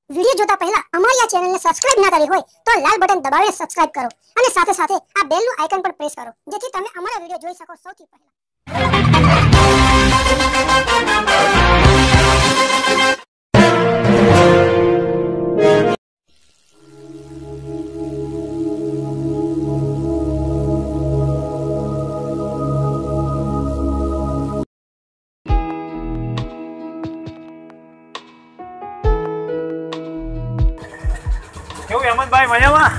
Video જોતા પહેલા અમારી આ ચેનલને સબસ્ક્રાઇબ ના કરી હોય તો લાલ બટન દબાવીને સબસ્ક્રાઇબ કરો અને સાથે સાથે આ બેલનું આઇકન પણ પ્રેસ કરો જેથી તમે અમારા વિડિયો જોઈ શકો સૌથી પહેલા. કેવું હેમંતભાઈ મજામાં?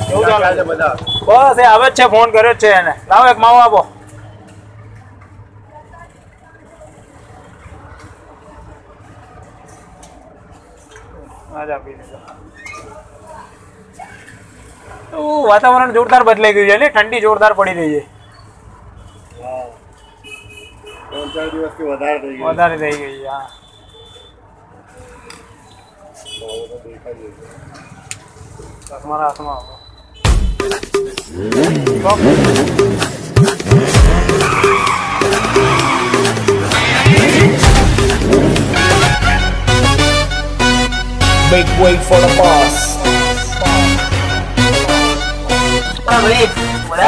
કેવું ચાલે છે બધા? બસ એ આવે જ છે, ફોન કર્યો જ છે એને. લાવો એક માવો આપો. વાતાવરણ જોરદાર બદલાઈ ગયું છે ને, ઠંડી જોરદાર પડી રહી છે. 3-4 દિવસથી વધારે થઈ ગઈ. હા તમારા હાથમાં આપો. Make way for the boss.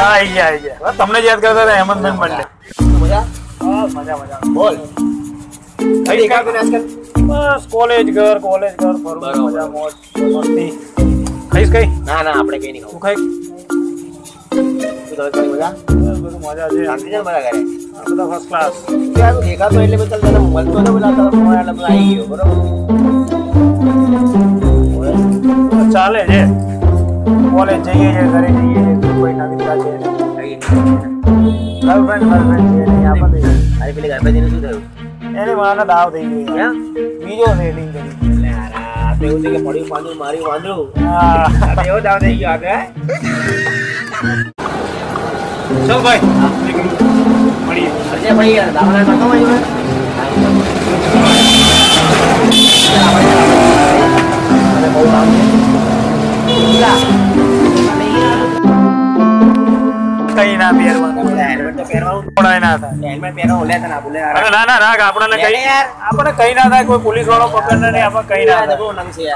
આઈ ગયા. તમને જ યાદ કરતા હતા હેમંતભાઈ મંડે. મજા બોલ. કઈ કામ કરે આજકાલ? બસ કોલેજ ઘર ફરવું, મજા મોજ મસ્તી. ખાઈશ કઈ? ના આપણે કઈ નહીં તું ખાવું. ખાઈ? તું મજા? બધું મજા છે. શાંતિ છે બધા ઘરે? બધા ફર્સ્ટ ક્લાસ. ત્યાં તું દેખાતો એટલે બધા તને મળતો ને પેલા તારા ફોન એટલે બધા આવી ગયો બરોબર. ચાલે છે. કોલેજ જઈએ છે, ઘરે જઈએ છે, કોઈ નવીનતા છે ગર્લફ્રેન્ડ છે નહીં આપણે. અરે પેલી ગણપતિનું શું થયું? એને મારા દાવ થઈ ગઈ. ક્યાં? બીજો સેટિંગ કરી. એટલે યાર આ તો એવું છે કે પડ્યું પાંદડું મારી વાંદરું. હા આ તો એવો દાવ થઈ ગયો આગળ. ચલ ભાઈ મળીએ. અરે ભાઈ યાર દાવના કરતો હોય ને. અરે બહુ દાવ છે. કઈ ના પહેરવાનું, હેલ્મેટ તો પહેરવાનું. થોડા ના થાય. હેલ્મેટ પહેરવા ઓલે તને બોલે યાર. અરે ના રાખ. આપણને કઈ ના થાય. કોઈ પોલીસ વાળો પકડને નહીં, આપણે કઈ ના થાય.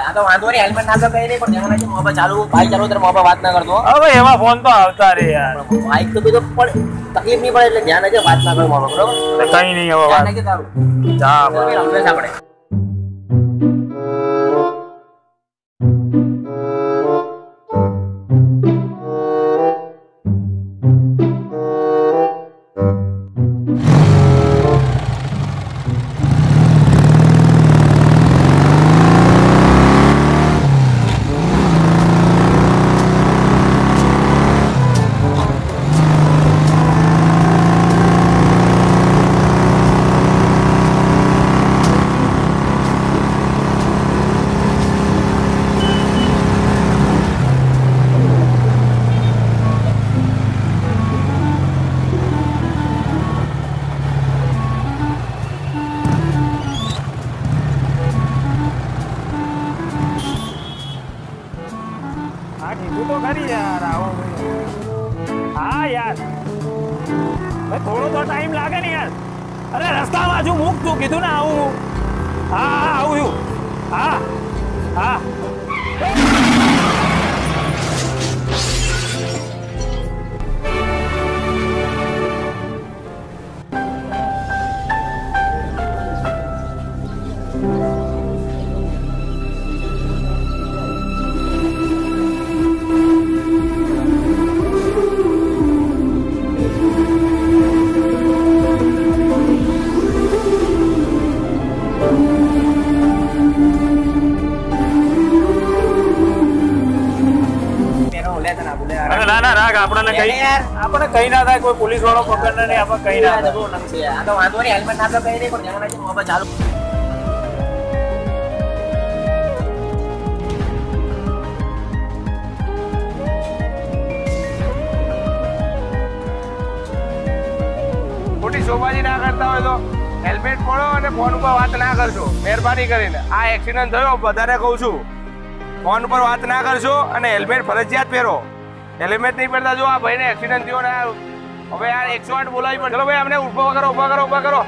આ તો વાંધો નહીં, હેલ્મેટ ના તો કઈ નહીં, પણ ધ્યાન રાખજો મોબાઈલ ચાલુ બાઈક ચાલુ ત્યારે મોબાઈલ વાત ના કરતો. હવે એમાં ફોન તો આવતા રે યાર. બાઈક તો બીજો પણ તકલીફ નહીં પડે એટલે ધ્યાન રાખજો વાત ના કરો મોબાઈલ બરોબર. કઈ નહીં હવે ધ્યાન વાત. રાખજો તારું. જા રમેશ આપણે કીધું તો ખરી યાર આવો. હા યાર થોડો તો ટાઈમ લાગે ને યાર. અરે રસ્તામાં છું, મૂક તું કીધું ને આવું. હા આવું છું. હા ના રાખ. આપણને કઈ ના થાય. કોઈ પોલીસ વાળો પકડને નહીં, આપણે કઈ ના થાય. આ તો વાંધો નહીં, હેલ્મેટ ના તો કઈ નહીં, પણ ધ્યાન રાખજો મોબાઈલ ચાલુ. ખોટી શોભાજી ના કરતા હોય તો હેલ્મેટ પડો અને ફોન ઉપર વાત ના કરશો મહેરબાની કરીને. આ એક્સિડન્ટ થયો બધાને કહું છું, ફોન ઉપર વાત ના કરશો અને હેલ્મેટ ફરજિયાત પહેરો. હેલ્મેટ નહીં પહેરતા જો આ ભાઈને એક્સિડન્ટ થયો ને હવે યાર 108 બોલાવી પડે. ચલો ભાઈ અમને ઉભા કરો.